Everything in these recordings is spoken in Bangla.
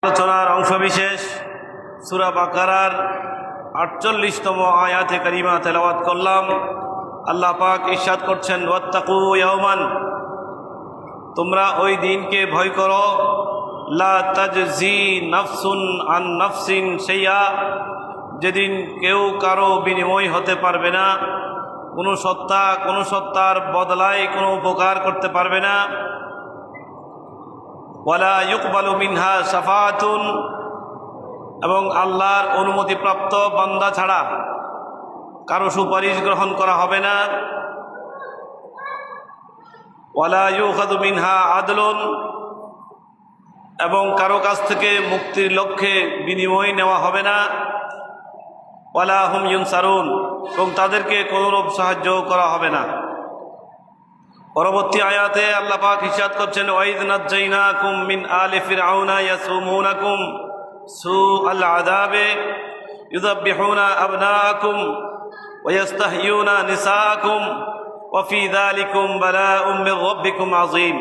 আলোচনার অংশবিশেষ সূরা বাকারার ৪৮তম আয়াতে কারিমা তেলাওয়াত করলাম। আল্লাহ পাক ইরশাদ করছেন, ওয়াত্তাকু ইয়াওমান, তোমরা ওই দিনকে ভয় করো, লা তাজজি নাফসুন আন নাফসিন শাইআ, যেদিন কেউ কারো বিনিময় হতে পারবে না, কোনো সত্তা কোনো সত্তার বদলায় কোনো উপকার করতে পারবে না। ওয়ালা ইউকবালু মিনহা শাফাআতুন, এবং আল্লাহর অনুমতিপ্রাপ্ত বান্দা ছাড়া কারো সুপারিশ গ্রহণ করা হবে না। ওয়ালা ইউখাযু মিনহা আদলুন, এবং কারো কাছ থেকে মুক্তির লক্ষ্যে বিনিময় নেওয়া হবে না। ওয়ালা হুম ইউনসারুন, এবং তাদেরকে কোনরূপ সাহায্য করা হবে না। পরবর্তী আয়াতে আল্লাহ পাক ইরশাদ করছেন, ওয়াইদ নাজ্জাইনাকুম মিন আলি ফিরআউনা ইয়াসুমুনাকুম সুআল আযাবে ইউযাব্বিহুনা আবনাআকুম ওয়া ইস্তাহয়ুনা নিসাআকুম ওয়া ফি যালিকুম বালাউম মির রাব্বিকুম আযীম।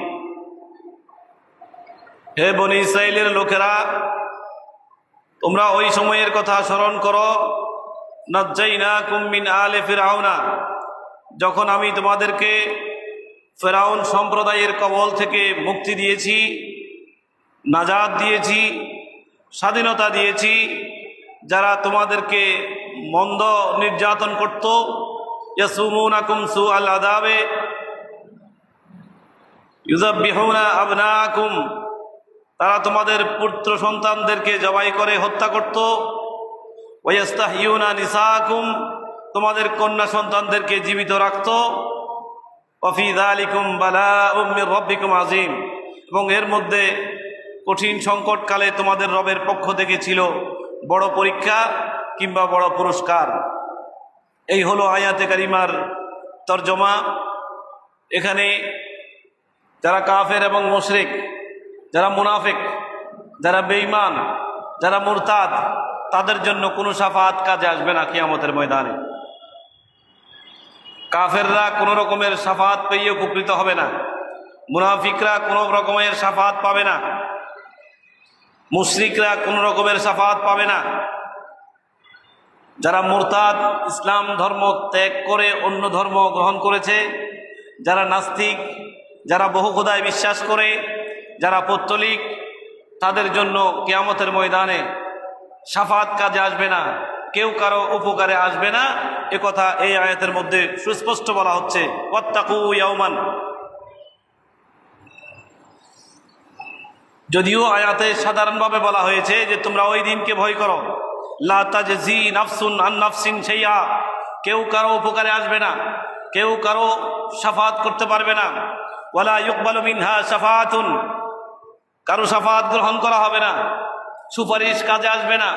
হে বনী ইসরাঈলের লোকেরা, তোমরা ওই সময়ের কথা স্মরণ করো, নাজ্জাইনাকুম মিন আলি ফিরআউনা, যখন আমি তোমাদেরকে ফেরাউন সম্প্রদায়ের কবল থেকে মুক্তি দিয়েছি, নাজাত দিয়েছি, স্বাধীনতা দিয়েছি। যারা তোমাদেরকে মন্দ নির্যাতন করত, ইয়াসুমুনাকুম সুআল আযাবে ইউযাব্বিহুনা আবনাআকুম, তারা তোমাদের পুত্র সন্তানদেরকে জবাই করে হত্যা করত। ওয়া ইস্তাহয়ুনা নিসাআকুম, তোমাদের কন্যা সন্তানদেরকে জীবিত রাখত। ওয়া ফি যালিকুম বালাউম মির রাব্বিকুম আযীম, এবং এর মধ্যে কঠিন সংকটকালে তোমাদের রবের পক্ষ থেকে ছিল বড় পরীক্ষা কিংবা বড় পুরস্কার। এই হলো আয়াতে কারিমার তরজমা। এখানে যারা কাফের এবং মুশরিক, যারা মুনাফিক, যারা বেঈমান, যারা মুরতাদ, তাদের জন্য কোনো শাফাআত কাজে আসবে না কিয়ামতের ময়দানে। কাফেররা কোনো রকমের শাফাআত পেয়ে উপকৃত হবে না, মুনাফিকরা কোনো রকমের শাফাআত পাবে না, মুশরিকরা কোনো রকমের শাফাআত পাবে না। যারা মুরতাদ, ইসলাম ধর্ম ত্যাগ করে অন্য ধর্ম গ্রহণ করেছে, যারা নাস্তিক, যারা বহু খোদায় বিশ্বাস করে, যারা পৌত্তলিক, তাদের জন্য কিয়ামতের ময়দানে শাফাআত কাজে আসবে না, কেউ কারো উপকারে আসবে না। এ কথা এই আয়াতের মধ্যে সুস্পষ্ট বলা হচ্ছে, ওয়াত্তাকু ইয়াওমান। যদিও আয়াতে সাধারণভাবে বলা হয়েছে যে তোমরা ওই দিনকে ভয় করো, লা তাজজি নাফসুন আন নাফসিন শাইআ, কেউ কারো উপকারে আসবে না, কেউ কারো শাফাআত করতে পারবে না। ওয়ালা ইউকবালু মিনহা শাফাআতুন, কারো শাফাআত গ্রহণ করা হবে না, সুপারিশ কাজে আসবে না,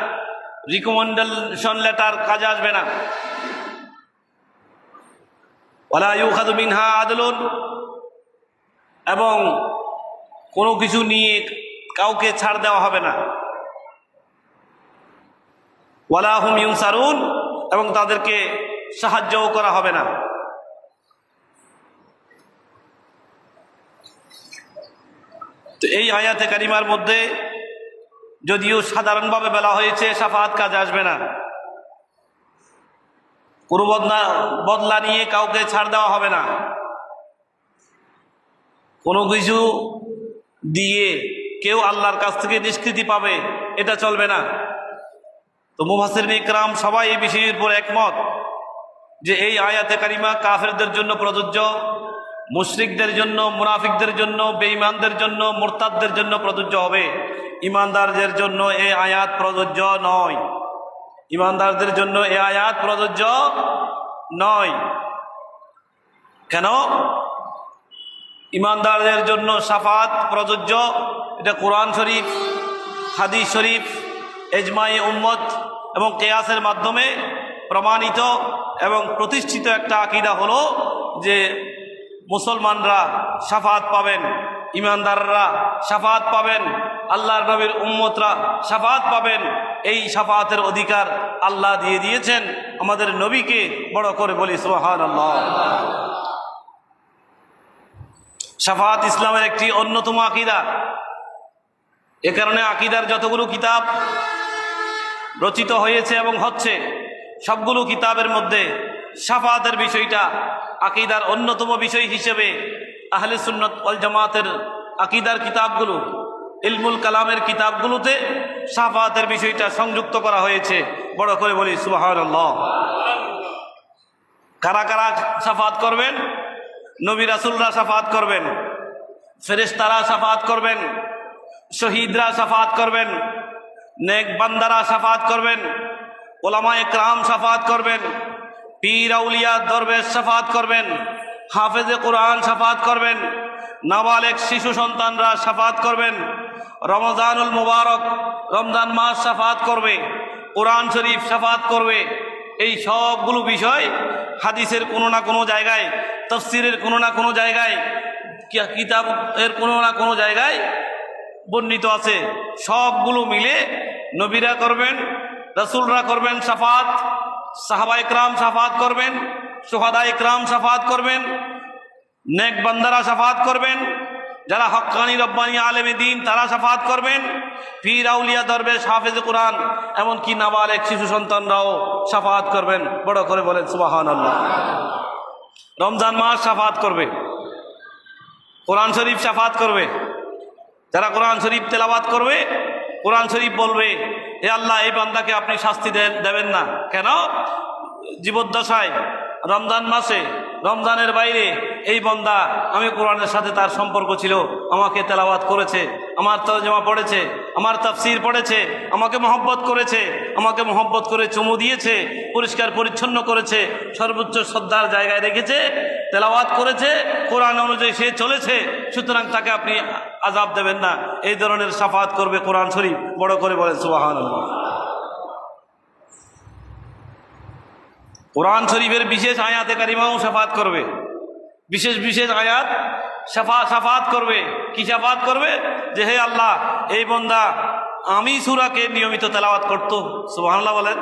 রিকমেন্ডেশন লেটার কাজে আসবে না। ওয়ালা ইউখাযু মিনহা আদলুন, এবং কোনো কিছু নিয়ে কাউকে ছাড় দেওয়া হবে না। ওয়ালা হুম ইউনসারুন, এবং তাদেরকে সাহায্যও করা হবে না। তো এই আয়াতে কারিমার মধ্যে যদিও সাধারণভাবে বলা হয়েছে শাফাআত কাজে আসবে না, কোনো বদলা নিয়ে কাউকে ছাড় দেওয়া হবে না, কোনো কিছু দিয়ে কেউ আল্লাহর কাছ থেকে নিষ্কৃতি পাবে, এটা চলবে না। তো মুফাসসিরিন ইকরাম সবাই এই বিষয়ের উপর একমত যে এই আয়াতে কারিমা কাফেরদের জন্য প্রযোজ্য, মুশরিকদের জন্য, মুনাফিকদের জন্য, বেঈমানদের জন্য, মুরতাদদের জন্য প্রযোজ্য হবে। ইমানদারদের জন্য এই আয়াত প্রযোজ্য নয়। ইমানদারদের জন্য এই আয়াত প্রযোজ্য নয়। কেন? ইমানদারদের জন্য শাফাআত প্রযোজ্য, এটা কোরআন শরীফ, হাদিস শরীফ, ইজমায়ে উম্মত এবং কিয়াসের মাধ্যমে প্রমাণিত এবং প্রতিষ্ঠিত একটা আকীদা হলো যে মুসলমানরা শাফাআত পাবেন, ইমানদাররা শাফাআত পাবেন, আল্লাহর নবীর উম্মতরা শাফাআত পাবেন। এই শাফাআতের অধিকার আল্লাহ দিয়ে দিয়েছেন আমাদের নবীকে। বড় করে বলি সুবহানাল্লাহ। শাফাআত ইসলামের একটি অন্যতম আকীদা। এ কারণে আকীদার যতগুলো কিতাব রচিত হয়েছে এবং হচ্ছে সবগুলো কিতাবের মধ্যে শাফাতের বিষয়টা আকীদার অন্যতম বিষয় হিসেবে আহলে সুন্নাত ওয়াল জামাতের আকীদার কিতাবগুলো, ইলমুল কালামের কিতাবগুলোতে শাফাতের বিষয়টা সংযুক্ত করা হয়েছে। বড় করে বলি সুবহানাল্লাহ। কারা কারা শাফাত করবেন? নবী রাসূলরা শাফাত করবেন, ফেরেশতারা শাফাত করবেন, শহীদরা শাফাত করবেন, নেক বান্দারা শাফাত করবেন, ওলামায়ে কেরাম শাফাত করবেন, পীর আউলিয়া দরবেশ শাফাত করবেন, হাফেজে কোরআন শাফাত করবেন, নাবালেগ শিশু সন্তানরা শাফাত করবেন, রমজানুল মুবারক রমজান মাস শাফাত করবে, কোরআন শরীফ শাফাত করবে। এই সবগুলো বিষয় হাদিসের কোনো না কোনো জায়গায়, তাফসীরের কোনো না কোনো জায়গায়, কিতাবের কোনো না কোনো জায়গায় বর্ণিত আছে। সবগুলো মিলে নবীরা করবেন, রাসূলরা করবেন শাফাত, সাহাবায়ে কেরাম শাফাত করবেন, শুহাদায়ে কেরাম শাফাত করবেন, নেক বান্দারা শাফাত করবেন, যারা হক্কানি রব্বানি আলেমে দ্বীন তারা শাফাত করবেন, পীর আউলিয়া দরবেশ হাফেজে কোরআন এমনকি নাবালেগ শিশু সন্তানরাও শাফাত করবেন। বড় করে বলেন সুবহানাল্লাহ। রমজান মাস শাফাত করবে, কোরআন শরীফ শাফাত করবে। যারা কোরআন শরীফ তেলাওয়াত করবে, কোরআন শরীফ বলবে, এ আল্লাহ, এই বান্দাকে আপনি শাস্তি দেবেন না। কেন? জীবদ্দশায় রমজান মাসে, রমজানের বাইরে এই বান্দা, আমি কোরআনের সাথে তার সম্পর্ক ছিল, আমাকে তেলাওয়াত করেছে, আমার তরজমা পড়েছে, আমার তাফসীর পড়েছে, আমাকে মহব্বত করেছে, আমাকে মহব্বত করে চুমু দিয়েছে, পরিষ্কার পরিচ্ছন্ন করেছে, সর্বোচ্চ শ্রদ্ধার জায়গায় রেখেছে, তেলাওয়াত করেছে, কোরআন অনুযায়ী সে চলেছে, সুতরাং তাকে আপনি আযাব দেবেন না। এই ধরনের শাফাত করবে কোরআন শরীফ। বড় করে বলেন সুবহানাল্লাহ। কোরআন শরীফের বিশেষ আয়াতে কারিমাও শাফাত করবে, বিশেষ বিশেষ আয়াত শাফাত করবে। কি শাফাত করবে? যে হে আল্লাহ, এই বান্দা আমি সূরাকে নিয়মিত তেলাওয়াত করত। সুবহানাল্লাহ বলেন।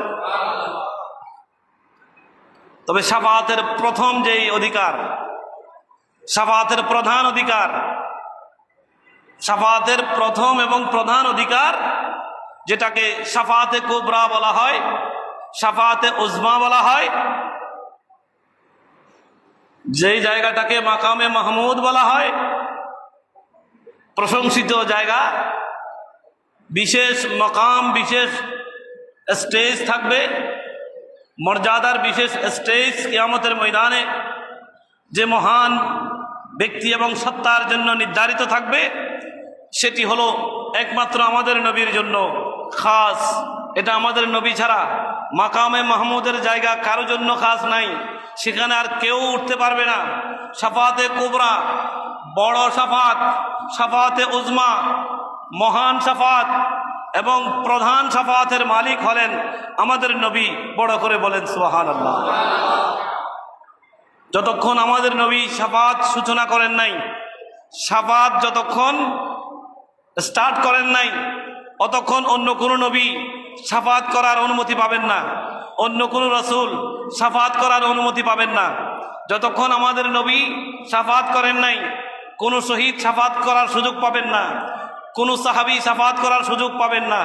তবে শাফাতের প্রথম যেই অধিকার, শাফাতের প্রধান অধিকার, শাফাতের প্রথম এবং প্রধান অধিকার, যেটাকে শাফাতে কুবরা বলা হয়, শাফাতে উজমা বলা হয়, যেই জায়গাটাকে মাকামে মাহমুদ বলা হয়, প্রশংসিত জায়গা, বিশেষ মকাম, বিশেষ স্টেজ থাকবে, মর্যাদার বিশেষ স্টেজ কিয়ামতের ময়দানে যে মহান ব্যক্তি এবং সত্তার জন্য নির্ধারিত থাকবে, সেটি হলো একমাত্র আমাদের নবীর জন্য খাস। এটা আমাদের নবী ছাড়া মাকামে মাহমুদের জায়গা কারো জন্য খাস নাই, সেখানে আর কেউ উঠতে পারবে না। শাফাতে কুবরা বড় শাফাত, শাফাতে উজমা মহান শাফাত, এবং প্রধান শাফাতের মালিক হলেন আমাদের নবী। বড় করে বলেন সুবহানাল্লাহ। যতক্ষণ আমাদের নবী শাফাত সূচনা করেন নাই, শাফাত যতক্ষণ স্টার্ট করেন নাই, অতক্ষণ অন্য কোনো নবী শাফাত করার অনুমতি পাবেন না, অন্য কোনো রাসূল শাফাত করার অনুমতি পাবেন না। যতক্ষণ আমাদের নবী শাফাত করেন নাই, কোনো শহীদ শাফাত করার সুযোগ পাবেন না, কোনো সাহাবী শাফাত করার সুযোগ পাবেন না,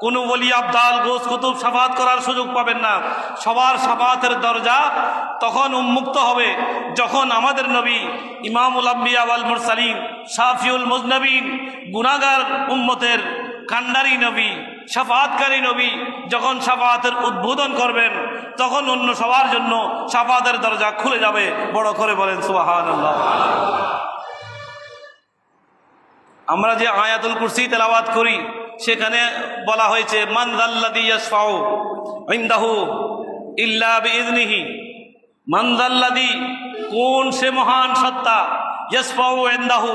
কোনো ওলি আবদাল গোস কুতুব শাফাত করার সুযোগ পাবেন না। সবার শাফাতের দরজা তখন উন্মুক্ত হবে যখন আমাদের নবী ইমামুল আম্বিয়া ওয়াল মুরসালিন, শাফিউল মুজনবিন, গুনাহগার উম্মতের কান্ডারি নবী, শাফাতকারী নবী যখন শাফাতের উদ্বোধন করবেন, তখন অন্য সবার জন্য শাফাতের দরজা খুলে যাবে। বড় করে বলেন সুবহানাল্লাহ। আমরা যে আয়াতুল কুরসি তেলাওয়াত করি, সেখানে বলা হয়েছে মান যাল্লাযী ইয়াশফাউ ইনদাহু ইল্লা বিইজনিহি। মান যাল্লাযী, কোন সে মহান সত্তা, ইয়াশফাউ ইনদাহু,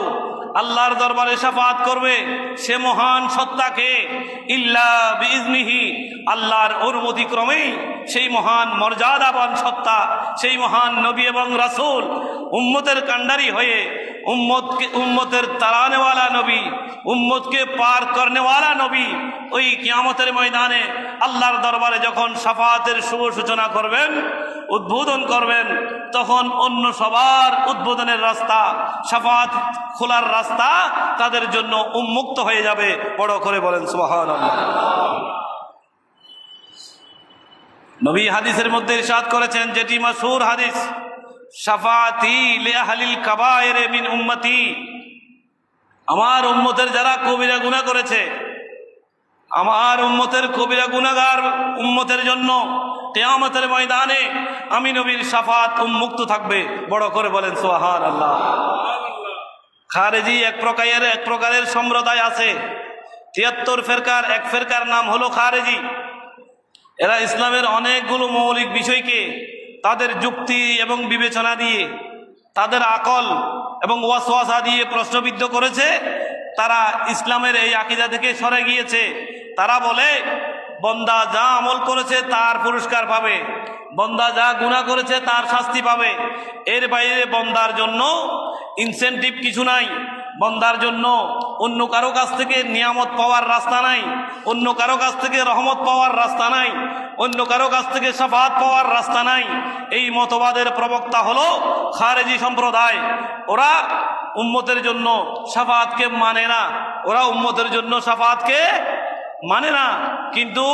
আল্লাহর দরবারে শাফাত করবে, সে মহান সত্তাকে, ইল্লা বিইজনিহি, আল্লাহর অনুমতি ক্রমেই সেই মহান মর্যাদাবান সত্তা, সেই মহান নবী এবং রাসূল উম্মতের কান্ডারি হয়ে উম্মতের তাড়ানেওয়ালা নবী, উম্মতকে পার করনেওয়ালা নবী ওই কিয়ামতের ময়দানে আল্লাহর দরবারে যখন শাফাআতের শুভ সূচনা করবেন, উদ্বোধন করবেন, তখন অন্য সবার উদ্বোধনের রাস্তা, শাফাআত খোলার রাস্তা তাদের জন্য উন্মুক্ত হয়ে যাবে। বড় করে বলেন সুবহানাল্লাহ। নবী হাদিসের মধ্যে ইরশাদ করেছেন, যেটি মাশহুর হাদিস, শাফাআতি লিআহলিল কাবায়ের মিন উম্মতি, আমার উম্মতের যারা কবিরা গুনাহ করেছে, আমার উম্মতের কবিরা গুনাহগার উম্মতের জন্য কিয়ামতের ময়দানে আমি নবীর শাফাআত উন্মুক্ত থাকবে। বড় করে বলেন সুবহানাল্লাহ। খারেজি এক প্রকারের সম্প্রদায় আছে, ৭৩ ফেরকার এক ফেরকার নাম হলো খারেজি। এরা ইসলামের অনেকগুলো মৌলিক বিষয়কে তাদের যুক্তি এবং বিবেচনা দিয়ে, তাদের আকল এবং ওয়াসওয়াসা দিয়ে প্রশ্নবিদ্ধ করেছে। তারা ইসলামের এই আকীদা থেকে সরে গিয়েছে। তারা বলে বন্দা যা আমল করেছে তার পুরস্কার পাবে, বন্দা যা গুনাহ করেছে তার শাস্তি পাবে, এর বাইরে বন্দার জন্য ইনসেন্টিভ কিছু নাই, বন্দার জন্য অন্য কারো কাছ থেকে নিয়ামত পাওয়ার রাস্তা নাই, অন্য কারো কাছ থেকে রহমত পাওয়ার রাস্তা নাই, অন্য কারো কাছ থেকে শাফাআত পাওয়ার রাস্তা নাই। এই মতবাদের প্রবক্তা হলো খারেজি সম্প্রদায়। ওরা উম্মতের জন্য শাফাআতকে মানে না, ওরা উম্মতের জন্য শাফাআতকে মানে না। কিন্তু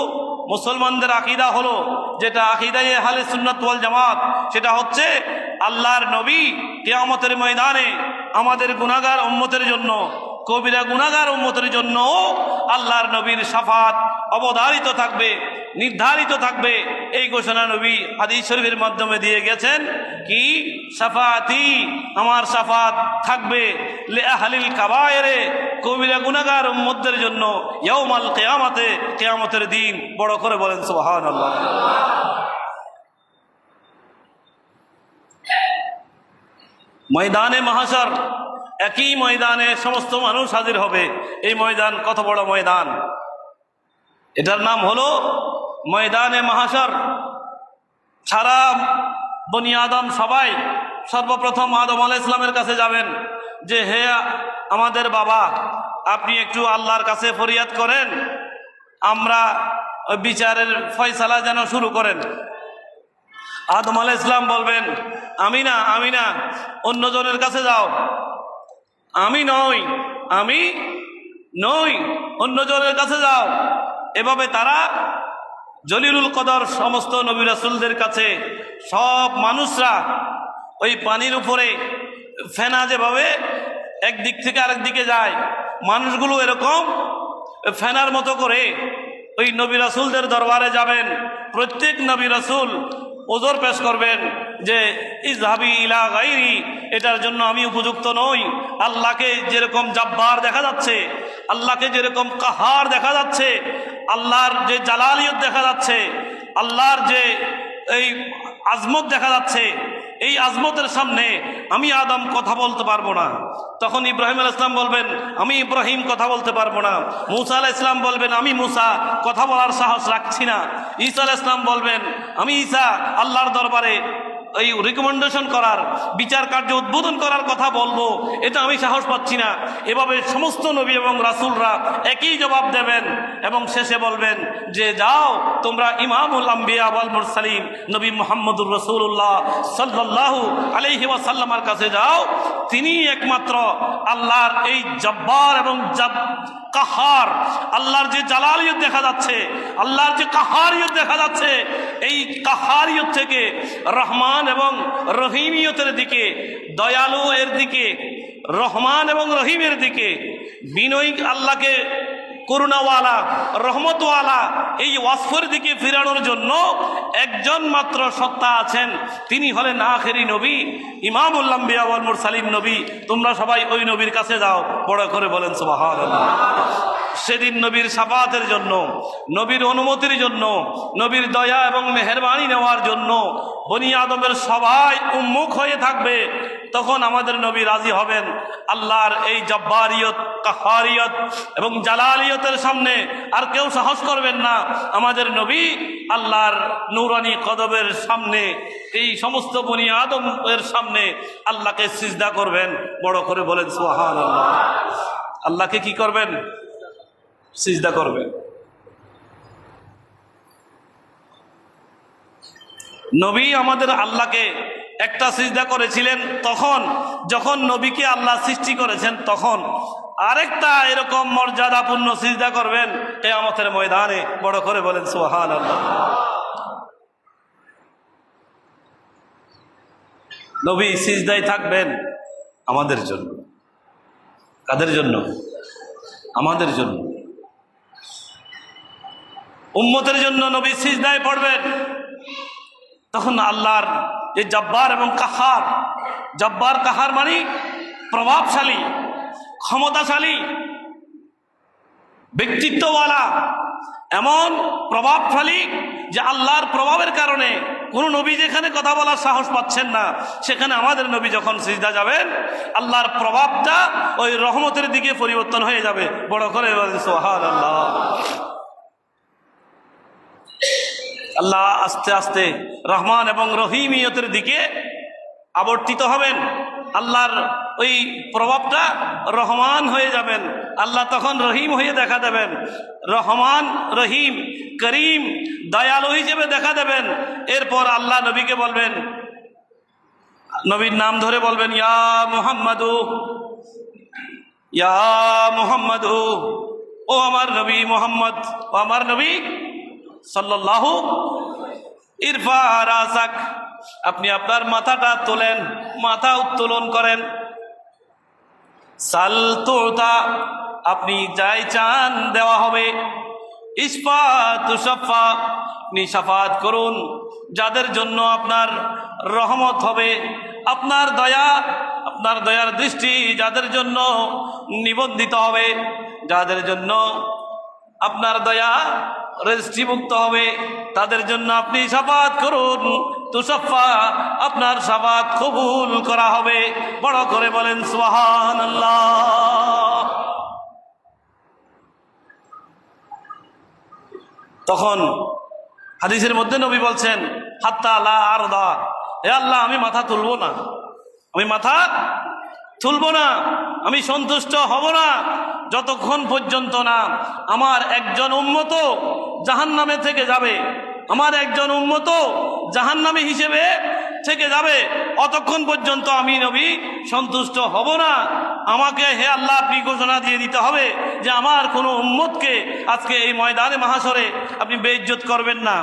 মুসলমানদের আকীদা হলো, যেটা আকীদায়ে আহলে সুন্নাত ওয়াল জামাত, সেটা হচ্ছে আল্লাহর নবী কিয়ামতের ময়দানে আমাদের গুনাহগার উম্মতের জন্য, কবিরা গুনাহগার উম্মতের জন্য আল্লাহর নবীর শাফাআত অবধারিত থাকবে, নির্ধারিত থাকবে। এই ঘোষণা নবী হাদিস শরীফের মাধ্যমে দিয়ে গেছেন কি, শাফাআতি, আমার শাফাআত থাকবে লিআহলিল কাবায়েরে, কবিরা গুনাহগার উম্মতদের জন্য ইয়াউমাল কিয়ামতে, কিয়ামতের দিন। বড় করে বলেন সুবহানাল্লাহ। ময়দানে মাহশর, একই ময়দানে সমস্ত মানুষ হাজির হবে। এই ময়দান কত বড় ময়দান! এটার নাম হলো ময়দানে মাহশর। সারা বনি আদম সবাই সর্বপ্রথম আদম আলাইহিস সালামের কাছে যাবেন যে, হে আমাদের বাবা, আপনি একটু আল্লাহর কাছে ফরিয়াদ করেন, আমরা বিচারের ফয়সালা যেন শুরু করেন। আদম আলাইহিস সালাম বলবেন, আমি না, অন্যজনের কাছে যাও। আমি নই, অন্যজনের কাছে যাও। এভাবে তারা জলিলুল কদর সমস্ত নবী রাসূলদের কাছে, সব মানুষরা ওই পানির উপরে ফেনা যেভাবে একদিক থেকে আরেক দিকে যায়, মানুষগুলো এরকম ফেনার মতো করে ওই নবী রাসূলদের দরবারে যাবেন। প্রত্যেক নবী রাসূল ওজর পেশ করবেন যে ইযহাবি ইলা গায়রি, এটার জন্য আমি উপযুক্ত নই। আল্লাহকে যেরকম জব্বার দেখা যাচ্ছে, আল্লাহকে যেরকম কাহার দেখা যাচ্ছে, আল্লাহর যে জালালিয়ত দেখা যাচ্ছে, আল্লাহর যে এই আজমত দেখা যাচ্ছে, এই আজমতের সামনে আমি আদম কথা বলতে পারবো না। তখন ইব্রাহিম আলাইহিস সালাম বলবেন, আমি ইব্রাহিম কথা বলতে পারবো না। মুসা আলাইহিস সালাম বলবেন, আমি মুসা কথা বলার সাহস রাখছি না। ঈসা আলাইহিস সালাম বলবেন, আমি ঈসা আল্লাহর দরবারে এই রিকমেন্ডেশন করার, বিচার কার্য উদ্বোধন করার কথা বলবো, এটা আমি সাহস পাচ্ছি না। এভাবে সমস্ত নবী এবং রাসূলরা একই জবাব দেবেন এবং শেষে বলবেন যে, যাও তোমরা ইমামুল আম্বিয়া ওয়াল মুরসালিন নবী মুহাম্মদুর রাসূলুল্লাহ সাল্লাল্লাহু আলাইহি ওয়াসাল্লামের কাছে যাও। তিনি একমাত্র আল্লাহর এই জব্বার এবং কাহার, আল্লাহর যে জালালিয়ত দেখা যাচ্ছে, আল্লাহর যে কাহারিয়ত দেখা যাচ্ছে, এই কাহারিয়ত থেকে রহমান এবং রহিমিয়তের দিকে, দয়ালু এর দিকে, রহমান এবং রহিমের দিকে, বিনয়ী আল্লাহকে করুণাওয়ালা, রহমতওয়ালা, এই ওয়াসফের দিকে ফিরানোর জন্য একজন মাত্র সত্তা আছেন, তিনি হলেন আখেরি নবী, ইমামুল আম্বিয়া ওয়াল মুরসালিন নবী। তোমরা সবাই ওই নবীর কাছে যাও। বড় করে বলেন সুবহানাল্লাহ। সেদিন নবীর শাফাতের জন্য, নবীর অনুমতির জন্য, নবীর দয়া এবং মেহেরবানি নেওয়ার জন্য বনি আদমের সবাই উন্মুখ হয়ে থাকবে। তখন আমাদের নবী রাজি হবেন। আল্লাহর এই জব্বারিয়ত, কাহারিয়ত এবং জালালিয়তের সামনে আর কেউ সাহস করবেন না। আমাদের নবী আল্লাহর নূরানি কদমের সামনে, এই সমস্ত বনি আদমের সামনে আল্লাহকে সিজদা করবেন। বড় করে বলেন সুবহানাল্লাহ। আল্লাহকে কি করবেন? সিজদা করবেন। নবী আমাদের আল্লাহকে একটা সিজদা করেছিলেন তখন, যখন নবীকে আল্লাহ সৃষ্টি করেছেন, তখন আরেকটা এরকম মর্যাদাপূর্ণ সিজদা করবেন কিয়ামতের ময়দানে। বড় করে বলেন সুবহানাল্লাহ। নবী সিজদায় থাকবেন আমাদের জন্য। কাদের জন্য? আমাদের জন্য, উম্মতের জন্য নবী সিজদায় পড়বেন। তখন আল্লাহর যে জব্বার এবং কাহার, জব্বার কাহার মানে প্রভাবশালী, ক্ষমতাশালী, ব্যক্তিত্বওয়ালা, এমন প্রভাবশালী যে আল্লাহর প্রভাবের কারণে কোনো নবী যেখানে কথা বলার সাহস পাচ্ছেন না, সেখানে আমাদের নবী যখন সিজদা যাবেন, আল্লাহর প্রভাবটা ওই রহমতের দিকে পরিবর্তন হয়ে যাবে। বড় করে বলেন সুবহানাল্লাহ। আল্লাহ আস্তে আস্তে রহমান এবং রহিমিয়তের দিকে আবর্তিত হবেন। আল্লাহর ওই প্রভাবটা রহমান হয়ে যাবেন। আল্লাহ তখন রহিম হয়ে দেখা দেবেন। রহমান, রহিম, করিম, দয়ালু হিসেবে দেখা দেবেন। এরপর আল্লাহ নবীকে বলবেন, নবীর নাম ধরে বলবেন, ইয়া মুহাম্মাদু, ইয়া মুহাম্মাদু, ও আমার নবী মুহাম্মদ, ও আমার নবী সাল্লাল্লাহু, ইরফা রাসাক, আপনি আপনার মাথাটা তোলেন, মাথা উত্তোলন করেন। সাল তুতা, আপনি যাই চান দেওয়া হবে। ইশফা তুশাফা, আপনি শাফাত করুন, যাদের জন্য আপনার রহমত হবে, আপনার দয়া, আপনার দয়ার দৃষ্টি যাদের জন্য নিবন্ধিত হবে, যাদের জন্য আপনার দয়া রেজিস্ট্রিভুক্ত হবে, তাদের জন্য আপনি শাফাত করুন। তুশাফা, আপনার শাফাত কবুল করা হবে। বড় করে বলেন সুবহানাল্লাহ। তখন হাদিসের মধ্যে নবী বলছেন, হাত্তা লা আরদা, হে আল্লাহ আমি মাথা তুলবো না, আমি মাথা তুলবো না, আমি সন্তুষ্ট হব না যতক্ষণ পর্যন্ত না আমার একজন উম্মত জাহান্নামে থেকে যাবে, আমার একজন উম্মত জাহান্নামী হিসেবে থেকে যাবে, অতক্ষণ পর্যন্ত আমি নবী সন্তুষ্ট হব না। আমাকে হে আল্লাহ আপনি ঘোষণা দিয়ে দিতে হবে যে আমার কোনো উম্মতকে আজকে এই ময়দানে মাহাশরে আপনি বেইজ্জত করবেন না,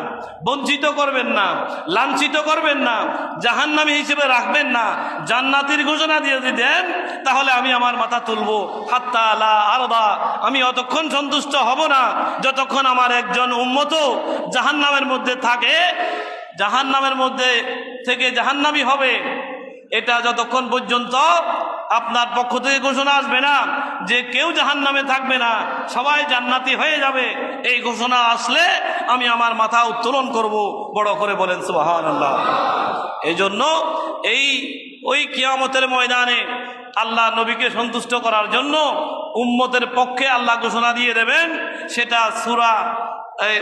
বঞ্চিত করবেন না, লাঞ্ছিত করবেন না, জাহান্নামী হিসেবে রাখবেন না। জান্নাতের ঘোষণা দিয়ে যদি দেন তাহলে আমি আমার মাথা তুলবো। হাত্তা লা আরদা, আমি অতক্ষণ সন্তুষ্ট হব না যতক্ষণ আমার একজন উম্মত জাহান্নামের মধ্যে থাকে, জাহান্নামের মধ্যে থেকে জাহান্নামী হবে, এটা যতক্ষণ পর্যন্ত আপনার পক্ষ থেকে ঘোষণা আসবে না যে কেউ জাহান্নামে থাকবে না, সবাই জান্নাতি হয়ে যাবে, এই ঘোষণা আসলে আমি আমার মাথা উত্তোলন করব। বড় করে বলেন সুবহানাল্লাহ। এই জন্য ওই কিয়ামতের ময়দানে আল্লাহ নবীকে সন্তুষ্ট করার জন্য উম্মতের পক্ষে আল্লাহ ঘোষণা দিয়ে দেবেন। সেটা সূরা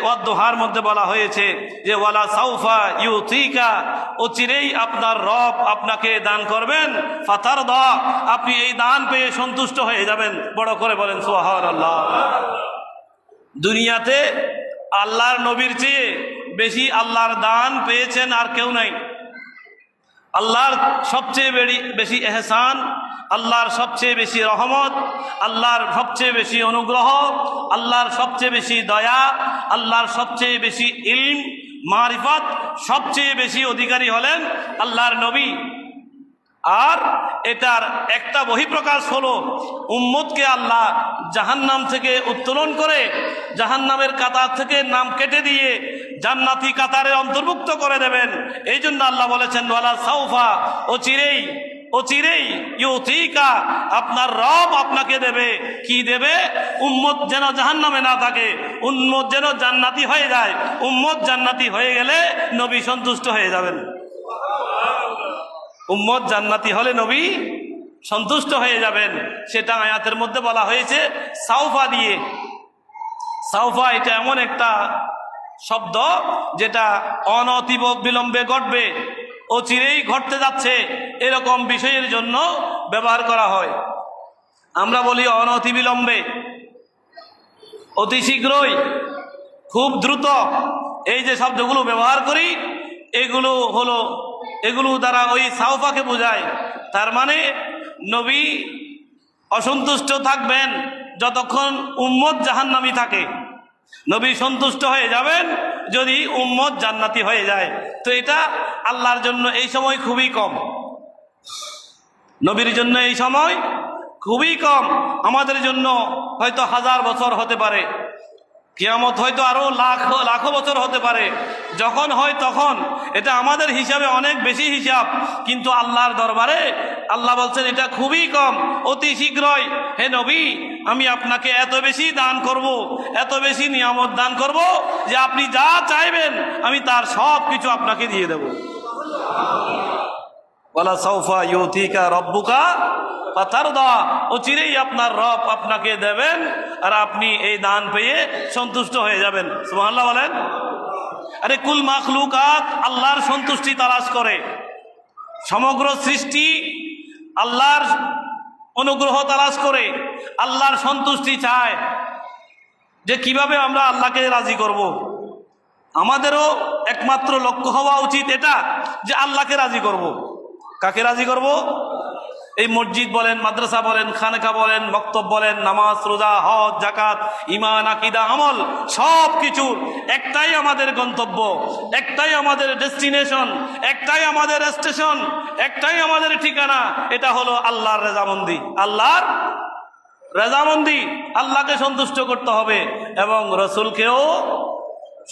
ওয়াদ-দুহার মধ্যে বলা হয়েছে যে ওয়ালা সাউফা ইউতিকা, অচিরেই আপনার রব আপনাকে দান করবেন। ফাতারদা, আপনি এই দান পেয়ে সন্তুষ্ট হয়ে যাবেন। বড় করে বলেন সুবহানাল্লাহ। দুনিয়াতে আল্লাহর নবীর চেয়ে বেশি আল্লাহর দান পেয়েছেন আর কেউ নাই। আল্লাহর সবচেয়ে বেশি এহসান, আল্লাহর সবচেয়ে বেশি রহমত, আল্লাহর সবচেয়ে বেশি অনুগ্রহ, আল্লাহর সবচেয়ে বেশি দয়া, আল্লাহর সবচেয়ে বেশি ইলম, মারিফত, সবচেয়ে বেশি অধিকারী হলেন আল্লাহর নবী। আর এটার একটা বহিঃপ্রকাশ হলো উম্মতকে আল্লাহ জাহান্নাম থেকে উত্তোলন করে জাহান্নামের কাতার থেকে নাম কেটে দিয়ে জান্নাতি কাতারে অন্তর্ভুক্ত করে দেবেন। এই জন্য আল্লাহ বলেছেন ওয়ালা সাউফা, অচিরেই ইউতিকা, আপনার রব আপনাকে দেবে। কি দেবে? উম্মত যেন জাহান্নামে না থাকে, উম্মত যেন জান্নাতি হয়ে যায়। উম্মত জান্নাতি হয়ে গেলে নবী সন্তুষ্ট হয়ে যাবেন। উম্মত জান্নাতি হলে নবী সন্তুষ্ট হয়ে যাবেন। সেটা আয়াতের মধ্যে বলা হয়েছে সাউফা দিয়ে। সাউফা এটা এমন একটা শব্দ যেটা অনতিব বিলম্বে ঘটবে, অচিরেই ঘটতে যাচ্ছে, এরকম বিষয়ের জন্য ব্যবহার করা হয়। আমরা বলি অনতি বিলম্বে, অতি শীঘ্রই, খুব দ্রুত। এই যে শব্দগুলো ব্যবহার করি এগুলো দ্বারা ওই সাউফাকে বোঝায়। তার মানে নবী অসন্তুষ্ট থাকবেন যতক্ষণ উম্মত জাহান্নামী থাকে, নবী সন্তুষ্ট হয়ে যাবেন যদি উম্মত জান্নাতি হয়ে যায়। তো এটা আল্লাহর জন্য এই সময় খুবই কম, নবীর জন্য এই সময় খুবই কম। আমাদের জন্য হয়তো 1000 বছর হতে পারে, কিয়ামত হয়তো আরো লাখো বছর হতে পারে। যখন হয় তখন এটা আমাদের হিসাবে অনেক বেশি হিসাব, কিন্তু আল্লাহর দরবারে আল্লাহ বলছেন এটা খুবই কম, অতি শীঘ্রই। হে নবী, আমি আপনাকে এত বেশি দান করব, এত বেশি নিয়ামত দান করব যে আপনি যা চাইবেন আমি তার সব কিছু আপনাকে দিয়ে দেব। ওয়ালা সাউফা ইউতিকা রব্বুকা ফাতারদা, অচিরেই আপনার রব আপনাকে দেবেন আর আপনি এই দান পেয়ে সন্তুষ্ট হয়ে যাবেন। সুবহানাল্লাহ বলেন। আরে কুল মাখলুকাত আল্লাহর সন্তুষ্টি তালাশ করে, সমগ্র সৃষ্টি আল্লাহর অনুগ্রহ তালাশ করে, আল্লাহর সন্তুষ্টি চায় যে কিভাবে আমরা আল্লাহকে রাজি করব। আমাদেরও একমাত্র লক্ষ্য হওয়া উচিত এটা যে আল্লাহকে রাজি করব। কাকে রাজি করব? এই মসজিদ বলেন, মাদ্রাসা বলেন, খানকা বলেন, মক্তব বলেন, নামাজ, রোজা, হজ, যাকাত, ঈমান, আকীদা, আমল, সব কিছুর একটাই আমাদের গন্তব্য, একটাই আমাদের ডেস্টিনেশন, একটাই আমাদের স্টেশন, একটাই আমাদের ঠিকানা। এটা হলো আল্লাহর রেজামন্দি। আল্লাহর রেজামন্দি, আল্লাহকে সন্তুষ্ট করতে হবে এবং রসুলকেও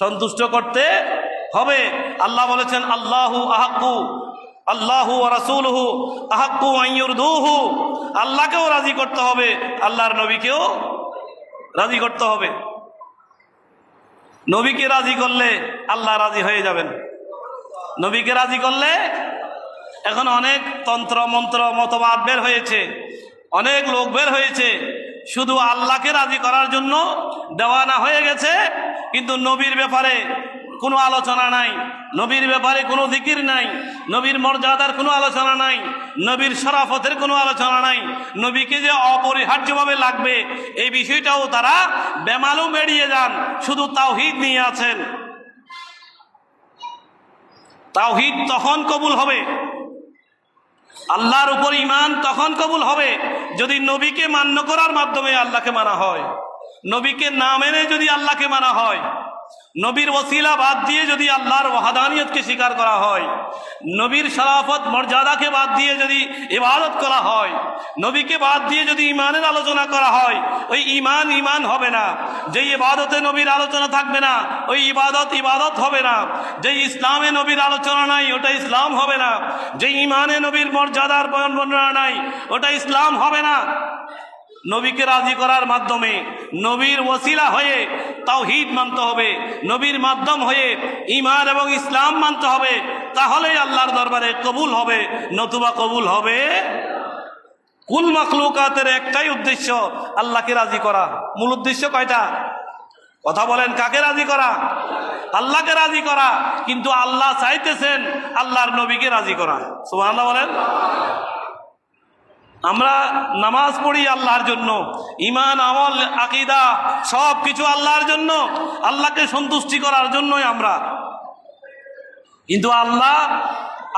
সন্তুষ্ট করতে হবে। আল্লাহ বলেছেন আল্লাহু আহাক্কু, আল্লাহু ওয়া রাসূলুহু আহাক্কু আন ইউরদুহু, আল্লাহকেও রাজি করতে হবে, আল্লাহর নবীকেও রাজি করতে হবে। নবীকে রাজি করলে আল্লাহ রাজি হয়ে যাবেন। নবীকে রাজি করলে, এখন অনেক তন্ত্র মন্ত্র মতবাদ বের হয়েছে, অনেক লোক বের হয়েছে, শুধু আল্লাহকে রাজি করার জন্য দেওয়ানা হয়ে গেছে, কিন্তু নবীর ব্যাপারে কোনো আলোচনা নাই, নবীর ব্যাপারে কোনো জিকির নাই, নবীর মর্যাদার কোনো আলোচনা নাই, নবীর শরাফতের কোনো আলোচনা নাই, নবীকে যে অপরিহার্যভাবে লাগবে এই বিষয়টাও তারা বেমালুম এড়িয়ে যান, শুধু তাওহীদ নিয়ে আছেন। তাওহীদ তখন কবুল হবে, আল্লাহর উপর ঈমান তখন কবুল হবে যদি নবীকে মান্য করার মাধ্যমে আল্লাহকে মানা হয়। নবীকে না মেনে যদি আল্লাহকে মানা হয়, নবীর ওসিলা বাদ দিয়ে যদি আল্লাহর ওয়াহদানিয়তকে স্বীকার করা হয়, নবীর শরাফত মর্যাদাকে বাদ দিয়ে যদি ইবাদত করা হয়, নবীকে বাদ দিয়ে যদি ঈমানের আলোচনা করা হয়, ওই ঈমান হবে না। যেই ইবাদতে নবীর আলোচনা থাকবে না ওই ইবাদত হবে না। যেই ইসলামে নবীর আলোচনা নাই ওটা ইসলাম হবে না। যেই ঈমানে নবীর মর্যাদার বর্ণনা নাই ওটা ইসলাম হবে না। নবীকে রাজি করার মাধ্যমে, নবীর ওসিলা হয়ে তাওহীদ মানতে হবে, নবীর মাধ্যম হয়ে ঈমান এবং ইসলাম মানতে হবে, তাহলেই আল্লাহর দরবারে কবুল হবে, নতুবা কবুল হবে। কুল মাখলুকাতের একটাই উদ্দেশ্য, আল্লাহকে রাজি করা। মূল উদ্দেশ্য কয়টা? কথা বলেন, কাকে রাজি করা? আল্লাহকে রাজি করা। কিন্তু আল্লাহ চাইতেছেন আল্লাহর নবীকে রাজি করা। সুবহানাল্লাহ বলেন। আমরা নামাজ পড়ি আল্লাহর জন্য, ঈমান, আমল, আকীদা সব কিছু আল্লাহর জন্য, আল্লাহকে সন্তুষ্টি করার জন্যই আমরা। কিন্তু